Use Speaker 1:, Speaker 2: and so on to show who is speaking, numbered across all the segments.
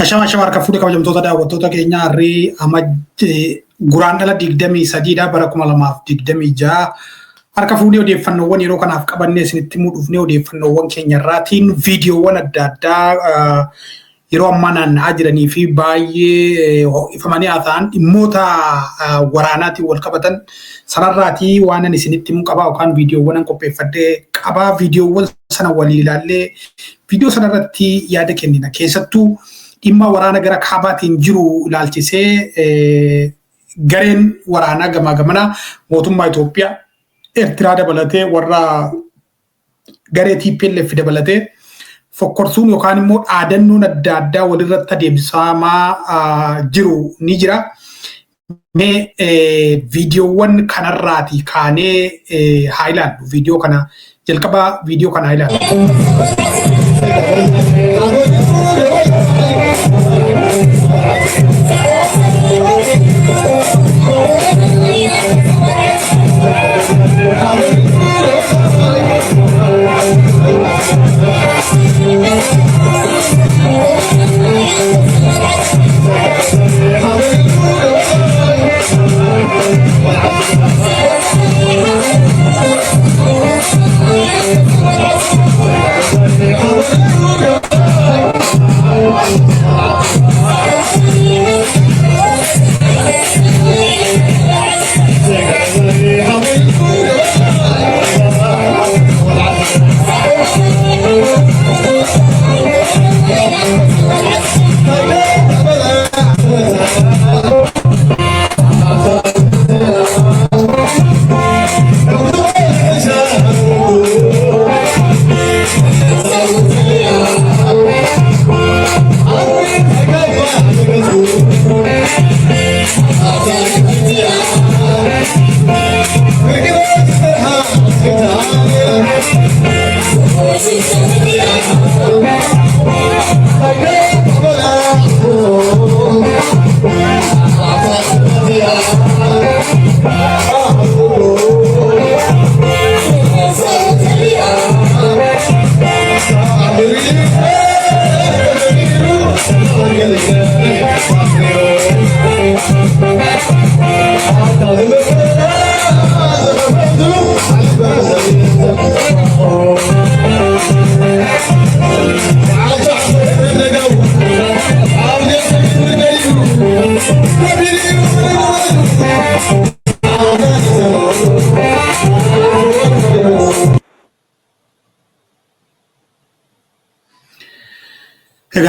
Speaker 1: Ashama harka fuudhee kabajamtoota daawwattoota keenya harrii guraan dhala 23 bara 2026 harka fuudhee odeeffannoowwan yeroo kanaaf qabannee isinitti muudufnee odeeffannoowwan keenya irraatiin viidiyoowwan adda addaa yeroo ammaa naanna'aa jiranii fi baay'ee ifamanii haasa'an dhimmoota waraanaatiin wal qabatan sanarraatii waan ani isinitti himu qaba yookaan viidiyoowwan qopheeffadhee qaba viidiyoowwan sana walii ilaallee viidiyoo sanarratti yaada kennina keessattuu dhimma waraana gara kaabaatiin jiru ilaalchisee gareen waraanaa gamaa gamana mootummaa Itoophiyaa Eertiraa dabalatee warra garee TPLF dabalatee fokkorsuun yookaan immoo dhaadannoon adda addaa walirratti adeemsifamaa jiru ni jira. Mee viidiyoowwan kanarraati kaanee haa ilaallu. Viidiyoo kana jalqaba viidiyoo kana haa ilaallu.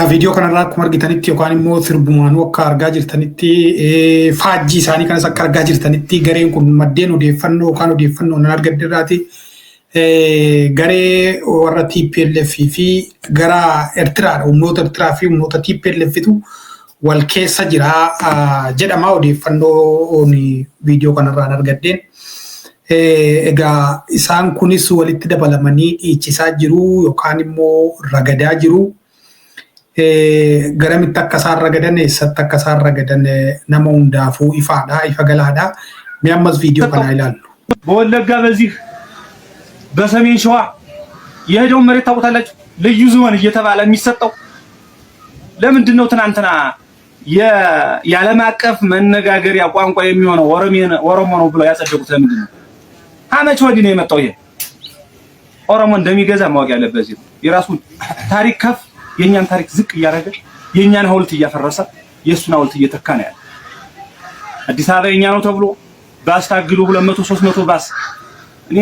Speaker 1: Video kanarraa akkuma argitanitti yookaan immoo sirbumaanuu akka argaa jirtanitti faajjii isaanii kanas akka argaa jirtanitti gareen kun maddeen odeeffannoo yookaan odeeffannoo nan argaddeerraati garee warra TPLF fi gara Eertiraadha humnoota Eertiraa fi humnoota TPLFtu wal keessa jira jedhama odeeffannoon viidiyoo kanarraan argaddeen. Egaa isaan kunis walitti dabalamanii dhiichisaa jiru yookaan immoo ragadaa jiru. Garamitti akka isaan ragadan eessatti akka isaan ragadan nama hundaafuu ifaadha ifa galaadha. Mee ammas viidiyoo kana ilaallu.
Speaker 2: በወለጋ በዚህ በሰሜን ሸዋ የሄደው መሬት ታውቁታላችሁ ልዩ ዞን እየተባለ የሚሰጠው ለምንድን ነው ትናንትና የዓለም አቀፍ መነጋገሪያ ቋንቋ የሚሆነው ኦሮሞ ነው ብለው ያጸደቁት ለምንድን ነው? አመች ወዲህ ነው የመጣው ይሄ ኦሮሞ እንደሚገዛ ማወቅ ያለበት የራሱን ታሪክ ከፍ የኛን ታሪክ ዝቅ እያደረገ የኛን ሐውልት እያፈረሰ የሱን ሐውልት እየተካ ነው ያለው። አዲስ አበባ የኛ ነው ተብሎ ባስ ታግሎ 200 300 ባስ እኔ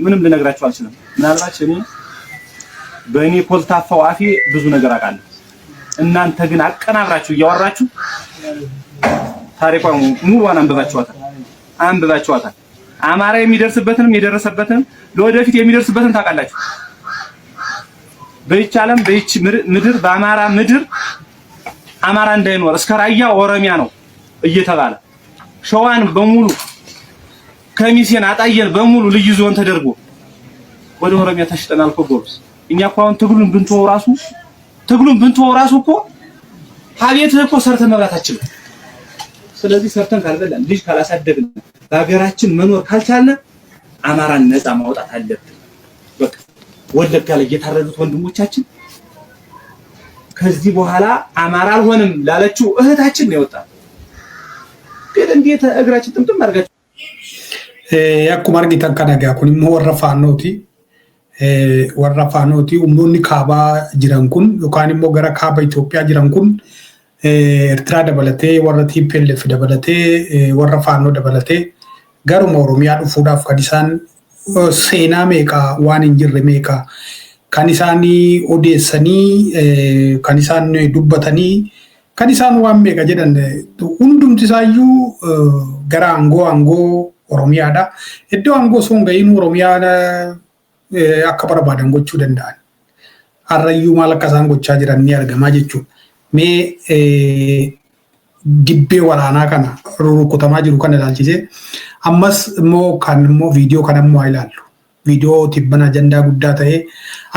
Speaker 2: ምንም ልነግራችሁ አልችልም። ምናልባት እኔ በእኔ ኮልታፋው አፌ ብዙ ነገር አውቃለሁ። እናንተ ግን አቀናብራችሁ እያወራችሁ ታሪኳን ሙሉዋን አንብባችኋታል። አማራ የሚደርስበትንም የደረሰበትንም ለወደፊት የሚደርስበትን ታውቃላችሁ። በይቻለም በይች ምድር በአማራ ምድር አማራ እንዳይኖር እስከ ራያ ኦሮሚያ ነው እየተባለ ሸዋን በሙሉ ከሚሴን አጣየን በሙሉ ልዩ ዞን ተደርጎ ወደ ኦሮሚያ ተሽጠናል እኮ ጎርስ። እኛ እኮ አሁን ትግሉን ብንተው ራሱ እኮ ሀቤትህ እኮ ሰርተን መብላት አችልም። ስለዚህ ሰርተን ካልበላን ልጅ ካላሳደግን በሀገራችን መኖር ካልቻልን አማራን ነፃ ማውጣት አለብን። በቃ ወለጋ ላይ የታረዱት ወንድሞቻችን ከዚህ በኋላ አማራ አልሆንም ላለችው እህታችን ነው የወጣ። ግን እንዴት እግራችን ጥምጥም አድርጋችሁ
Speaker 1: akkuma argitan kana egaa kun immoo warra faanooti ummoonni kaabaa jiran kun yookaan immoo gara kaaba Itoophiyaa jiran kun Eertiraa dabalatee warra TPLF dabalatee warra faanoo dabalatee garuma Oromiyaa dhufuudhaaf kan isaan seenaa meeqa waan hin jirre meeqa kan isaan odeessanii kan isaan dubbatanii kan isaan waan meeqa jedhan hundumti isaayyuu gara aangoo Oromiyaadha. Iddoo aangoo sun ga'iin Oromiyaadha akka barbaadan gochuu danda'an. Harrayyuu maal akka isaan gochaa jiran ni argamaa jechuudha. Mee dibbee waraanaa kana rukutamaa jiru kana ilaalchisee ammas immoo kan immoo viidiyoo kana immoo haa ilaallu. Viidiyoo tibban ajandaa guddaa ta'ee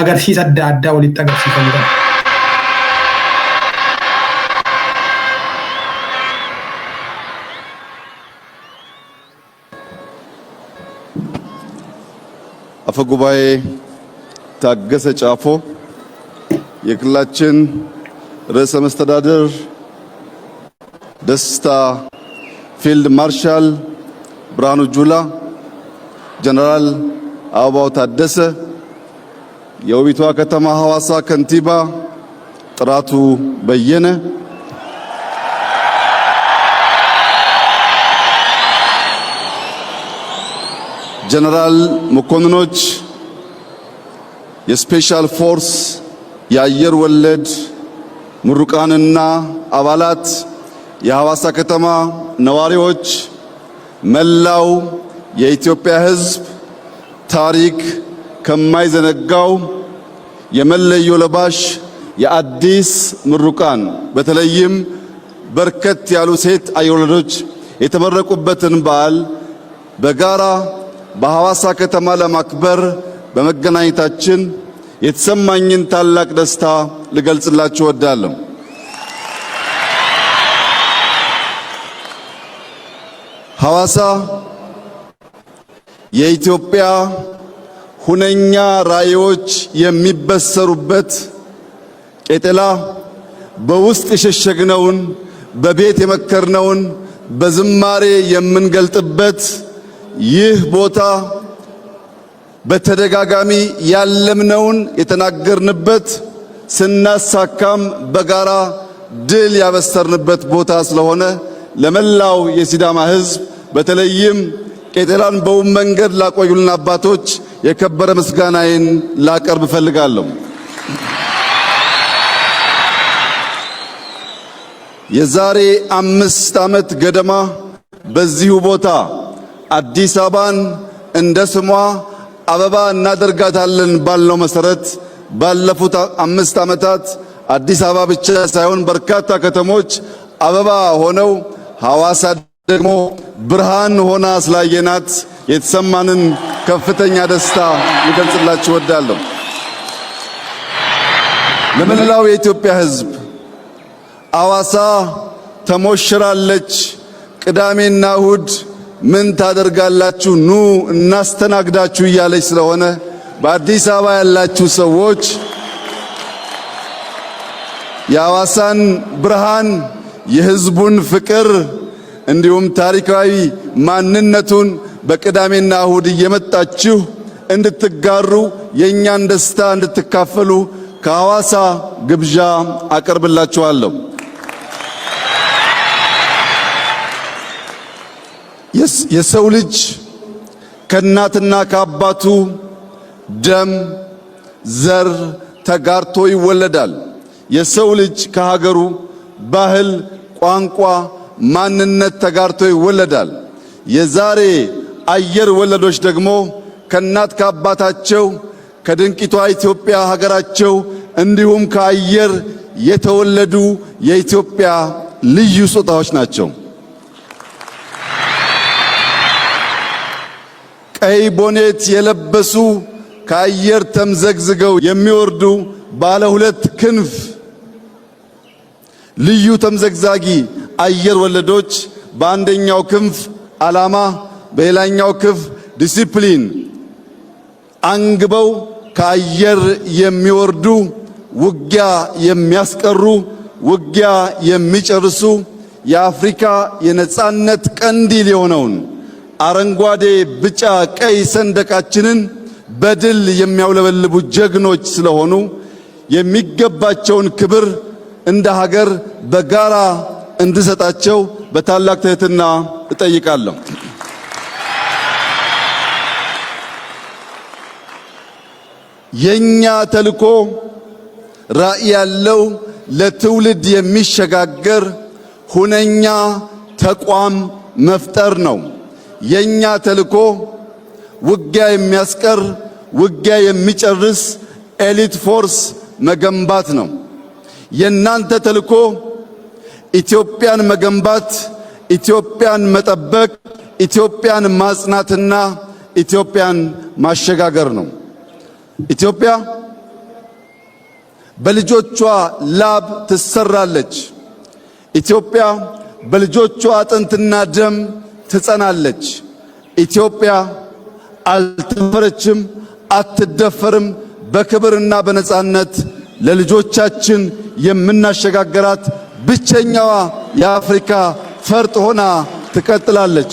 Speaker 1: agarsiisa adda addaa walitti agarsiifamudha.
Speaker 3: አፈጉባኤ ታገሰ ጫፎ፣ የክልላችን ርዕሰ መስተዳድር ደስታ ፊልድ ማርሻል ብርሃኑ ጁላ፣ ጀነራል አበባው ታደሰ፣ የውቢቷ ከተማ ሐዋሳ ከንቲባ ጥራቱ በየነ፣ ጀነራል መኮንኖች፣ የስፔሻል ፎርስ የአየር ወለድ ምሩቃንና አባላት፣ የሐዋሳ ከተማ ነዋሪዎች፣ መላው የኢትዮጵያ ሕዝብ ታሪክ ከማይዘነጋው የመለዮ ለባሽ የአዲስ ምሩቃን በተለይም በርከት ያሉ ሴት አየር ወለዶች የተመረቁበትን በዓል በጋራ በሐዋሳ ከተማ ለማክበር በመገናኘታችን የተሰማኝን ታላቅ ደስታ ልገልጽላችሁ እወዳለሁ። ሐዋሳ የኢትዮጵያ ሁነኛ ራዕዮች የሚበሰሩበት፣ ቄጠላ በውስጥ የሸሸግነውን በቤት የመከርነውን በዝማሬ የምንገልጥበት ይህ ቦታ በተደጋጋሚ ያለምነውን የተናገርንበት ስናሳካም በጋራ ድል ያበሰርንበት ቦታ ስለሆነ ለመላው የሲዳማ ሕዝብ በተለይም ቄጠላን በውብ መንገድ ላቆዩልን አባቶች የከበረ ምስጋናዬን ላቀርብ እፈልጋለሁ። የዛሬ 5 ዓመት ገደማ በዚሁ ቦታ አዲስ አበባን እንደ ስሟ አበባ እናደርጋታለን ባልነው መሰረት ባለፉት 5 ዓመታት አዲስ አበባ ብቻ ሳይሆን በርካታ ከተሞች አበባ ሆነው ሐዋሳ ደግሞ ብርሃን ሆና ስላየናት የተሰማንን ከፍተኛ ደስታ ልገልጽላችሁ እወዳለሁ። ለመላው የኢትዮጵያ ሕዝብ ሐዋሳ ተሞሽራለች። ቅዳሜና እሁድ ምን ታደርጋላችሁ? ኑ እናስተናግዳችሁ እያለች ስለሆነ በአዲስ አበባ ያላችሁ ሰዎች የሐዋሳን ብርሃን፣ የሕዝቡን ፍቅር እንዲሁም ታሪካዊ ማንነቱን በቅዳሜና እሁድ እየመጣችሁ እንድትጋሩ የእኛን ደስታ እንድትካፈሉ ከሐዋሳ ግብዣ አቀርብላችኋለሁ። የሰው ልጅ ከእናትና ከአባቱ ደም ዘር ተጋርቶ ይወለዳል። የሰው ልጅ ከሀገሩ ባህል፣ ቋንቋ፣ ማንነት ተጋርቶ ይወለዳል። የዛሬ አየር ወለዶች ደግሞ ከእናት ከአባታቸው ከድንቂቷ ኢትዮጵያ ሀገራቸው እንዲሁም ከአየር የተወለዱ የኢትዮጵያ ልዩ ስጦታዎች ናቸው። ቀይ ቦኔት የለበሱ ከአየር ተምዘግዝገው የሚወርዱ ባለ 2 ክንፍ ልዩ ተምዘግዛጊ አየር ወለዶች በአንደኛው ክንፍ ዓላማ፣ በሌላኛው ክንፍ ዲሲፕሊን አንግበው ከአየር የሚወርዱ ውጊያ የሚያስቀሩ ውጊያ የሚጨርሱ የአፍሪካ የነጻነት ቀንዲል የሆነውን አረንጓዴ ቢጫ ቀይ ሰንደቃችንን በድል የሚያውለበልቡ ጀግኖች ስለሆኑ የሚገባቸውን ክብር እንደ ሀገር በጋራ እንድሰጣቸው በታላቅ ትህትና እጠይቃለሁ። የኛ ተልዕኮ ራዕይ ያለው ለትውልድ የሚሸጋገር ሁነኛ ተቋም መፍጠር ነው። የኛ ተልዕኮ ውጊያ የሚያስቀር ውጊያ የሚጨርስ ኤሊት ፎርስ መገንባት ነው። የናንተ ተልዕኮ ኢትዮጵያን መገንባት፣ ኢትዮጵያን መጠበቅ፣ ኢትዮጵያን ማጽናትና ኢትዮጵያን ማሸጋገር ነው። ኢትዮጵያ በልጆቿ ላብ ትሰራለች። ኢትዮጵያ በልጆቿ አጥንትና ደም ትጸናለች። ኢትዮጵያ አልተደፈረችም፣ አትደፈርም። በክብርና በነጻነት ለልጆቻችን የምናሸጋገራት ብቸኛዋ የአፍሪካ ፈርጥ ሆና ትቀጥላለች።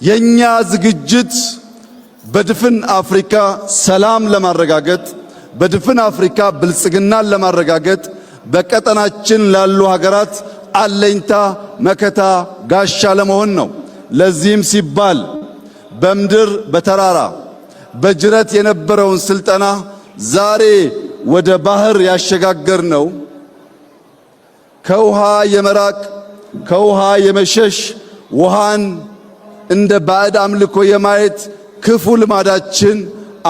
Speaker 3: የኛ ዝግጅት በድፍን አፍሪካ ሰላም ለማረጋገጥ፣ በድፍን አፍሪካ ብልጽግናን ለማረጋገጥ፣ በቀጠናችን ላሉ ሀገራት አለኝታ መከታ ጋሻ ለመሆን ነው። ለዚህም ሲባል በምድር በተራራ በጅረት የነበረውን ስልጠና ዛሬ ወደ ባህር ያሸጋገር ነው። ከውሃ የመራቅ ከውሃ የመሸሽ ውሃን እንደ ባዕድ አምልኮ የማየት ክፉ ልማዳችን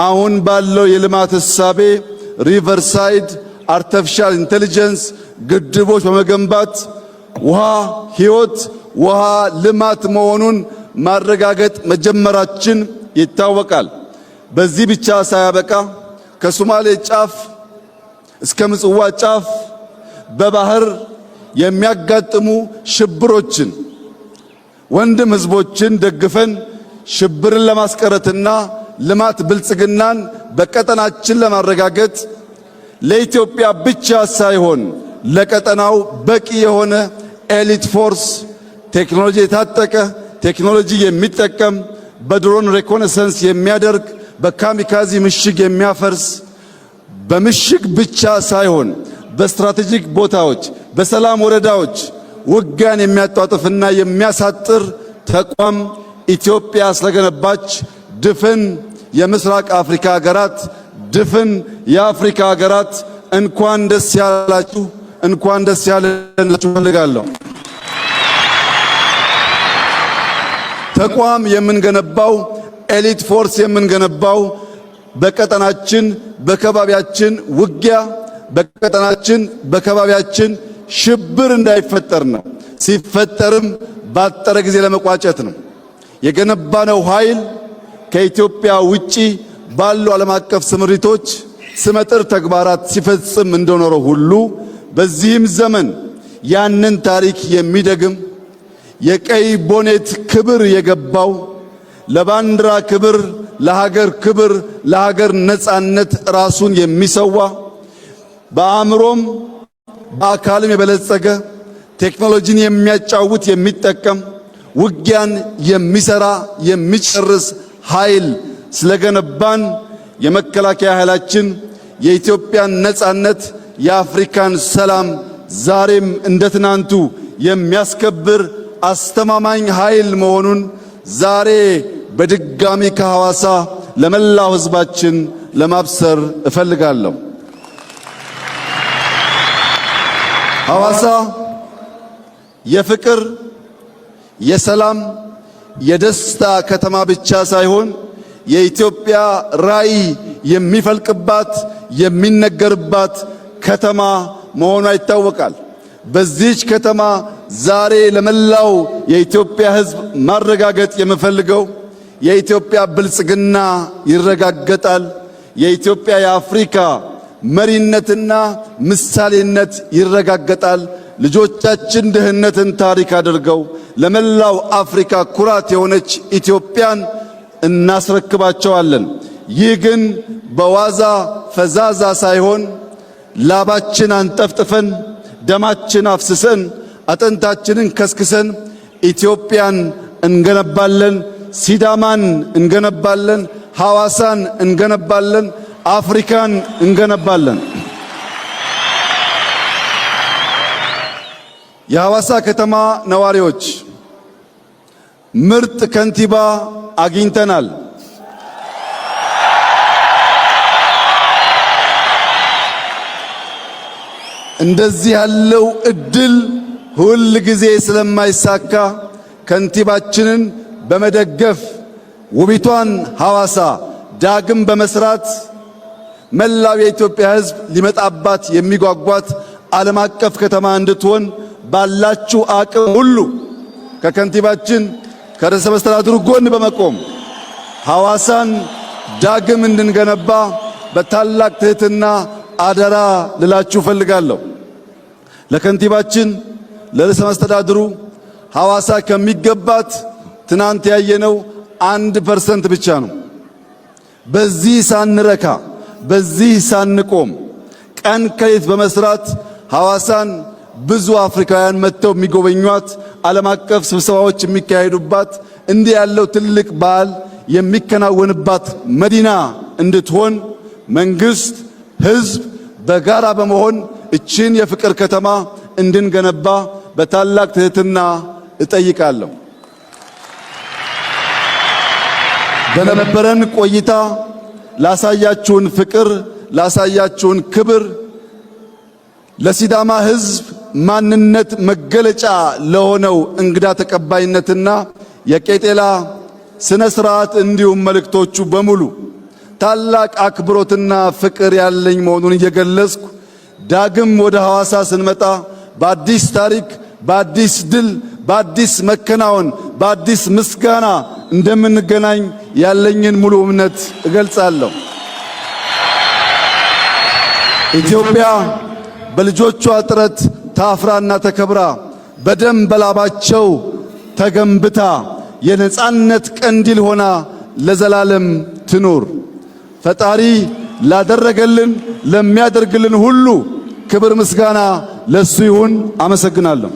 Speaker 3: አሁን ባለው የልማት እሳቤ ሪቨርሳይድ አርቲፊሻል ኢንተለጀንስ ግድቦች በመገንባት ውሃ ሕይወት ውሃ ልማት መሆኑን ማረጋገጥ መጀመራችን ይታወቃል። በዚህ ብቻ ሳያበቃ ከሶማሌ ጫፍ እስከ ምጽዋ ጫፍ በባህር የሚያጋጥሙ ሽብሮችን ወንድም ህዝቦችን ደግፈን ሽብርን ለማስቀረትና ልማት ብልጽግናን በቀጠናችን ለማረጋገጥ ለኢትዮጵያ ብቻ ሳይሆን ለቀጠናው በቂ የሆነ ኤሊት ፎርስ ቴክኖሎጂ የታጠቀ ቴክኖሎጂ የሚጠቀም በድሮን ሬኮነሰንስ የሚያደርግ በካሚካዚ ምሽግ የሚያፈርስ በምሽግ ብቻ ሳይሆን በስትራቴጂክ ቦታዎች በሰላም ወረዳዎች ውጊያን የሚያጧጥፍና የሚያሳጥር ተቋም ኢትዮጵያ ስለገነባች ድፍን የምስራቅ አፍሪካ ሀገራት ድፍን የአፍሪካ ሀገራት እንኳን ደስ ያላችሁ እንኳን ደስ ያለን ፈልጋለሁ። ተቋም የምንገነባው ኤሊት ፎርስ የምንገነባው በቀጠናችን በከባቢያችን ውጊያ በቀጠናችን በከባቢያችን ሽብር እንዳይፈጠር ነው። ሲፈጠርም ባጠረ ጊዜ ለመቋጨት ነው። የገነባነው ኃይል ከኢትዮጵያ ውጪ ባሉ ዓለም አቀፍ ስምሪቶች ስመጥር ተግባራት ሲፈጽም እንደኖረው ሁሉ በዚህም ዘመን ያንን ታሪክ የሚደግም የቀይ ቦኔት ክብር የገባው ለባንዲራ ክብር ለሀገር ክብር ለሀገር ነጻነት ራሱን የሚሰዋ በአእምሮም በአካልም የበለጸገ ቴክኖሎጂን የሚያጫውት የሚጠቀም ውጊያን የሚሰራ የሚጨርስ ኃይል ስለገነባን የመከላከያ ኃይላችን የኢትዮጵያን ነጻነት የአፍሪካን ሰላም ዛሬም እንደ ትናንቱ የሚያስከብር አስተማማኝ ኃይል መሆኑን ዛሬ በድጋሚ ከሐዋሳ ለመላው ሕዝባችን ለማብሰር እፈልጋለሁ። ሐዋሳ የፍቅር፣ የሰላም፣ የደስታ ከተማ ብቻ ሳይሆን የኢትዮጵያ ራዕይ የሚፈልቅባት የሚነገርባት ከተማ መሆኗ ይታወቃል። በዚህች ከተማ ዛሬ ለመላው የኢትዮጵያ ሕዝብ ማረጋገጥ የምፈልገው የኢትዮጵያ ብልጽግና ይረጋገጣል። የኢትዮጵያ የአፍሪካ መሪነትና ምሳሌነት ይረጋገጣል። ልጆቻችን ድህነትን ታሪክ አድርገው ለመላው አፍሪካ ኩራት የሆነች ኢትዮጵያን እናስረክባቸዋለን። ይህ ግን በዋዛ ፈዛዛ ሳይሆን ላባችን አንጠፍጥፈን ደማችን አፍስሰን አጥንታችንን ከስክሰን ኢትዮጵያን እንገነባለን፣ ሲዳማን እንገነባለን፣ ሐዋሳን እንገነባለን፣ አፍሪካን እንገነባለን። የሐዋሳ ከተማ ነዋሪዎች ምርጥ ከንቲባ አግኝተናል። እንደዚህ ያለው እድል ሁል ጊዜ ስለማይሳካ ከንቲባችንን በመደገፍ ውቢቷን ሐዋሳ ዳግም በመስራት መላው የኢትዮጵያ ሕዝብ ሊመጣባት የሚጓጓት ዓለም አቀፍ ከተማ እንድትሆን ባላችሁ አቅም ሁሉ ከከንቲባችን ከርዕሰ መስተዳድሩ ጎን በመቆም ሐዋሳን ዳግም እንድንገነባ በታላቅ ትህትና አደራ ልላችሁ ፈልጋለሁ። ለከንቲባችን ለርዕሰ መስተዳድሩ ሐዋሳ ከሚገባት ትናንት ያየነው 1% ብቻ ነው። በዚህ ሳንረካ በዚህ ሳንቆም ቀን ከሌት በመስራት ሐዋሳን ብዙ አፍሪካውያን መጥተው የሚጎበኟት ዓለም አቀፍ ስብሰባዎች የሚካሄዱባት እንዲህ ያለው ትልቅ በዓል የሚከናወንባት መዲና እንድትሆን መንግስት፣ ህዝብ በጋራ በመሆን እችን የፍቅር ከተማ እንድንገነባ በታላቅ ትህትና እጠይቃለሁ። በነበረን ቆይታ ላሳያችሁን ፍቅር፣ ላሳያችሁን ክብር፣ ለሲዳማ ህዝብ ማንነት መገለጫ ለሆነው እንግዳ ተቀባይነትና የቄጤላ ስነ ስርዓት እንዲሁም መልእክቶቹ በሙሉ ታላቅ አክብሮትና ፍቅር ያለኝ መሆኑን እየገለጽኩ ዳግም ወደ ሐዋሳ ስንመጣ በአዲስ ታሪክ፣ በአዲስ ድል፣ በአዲስ መከናወን፣ በአዲስ ምስጋና እንደምንገናኝ ያለኝን ሙሉ እምነት እገልጻለሁ። ኢትዮጵያ በልጆቿ ጥረት ታፍራና ተከብራ በደም በላባቸው ተገንብታ የነጻነት ቀንዲል ሆና ለዘላለም ትኑር። ፈጣሪ ላደረገልን ለሚያደርግልን ሁሉ ክብር ምስጋና ለሱ ይሁን። አመሰግናለሁ።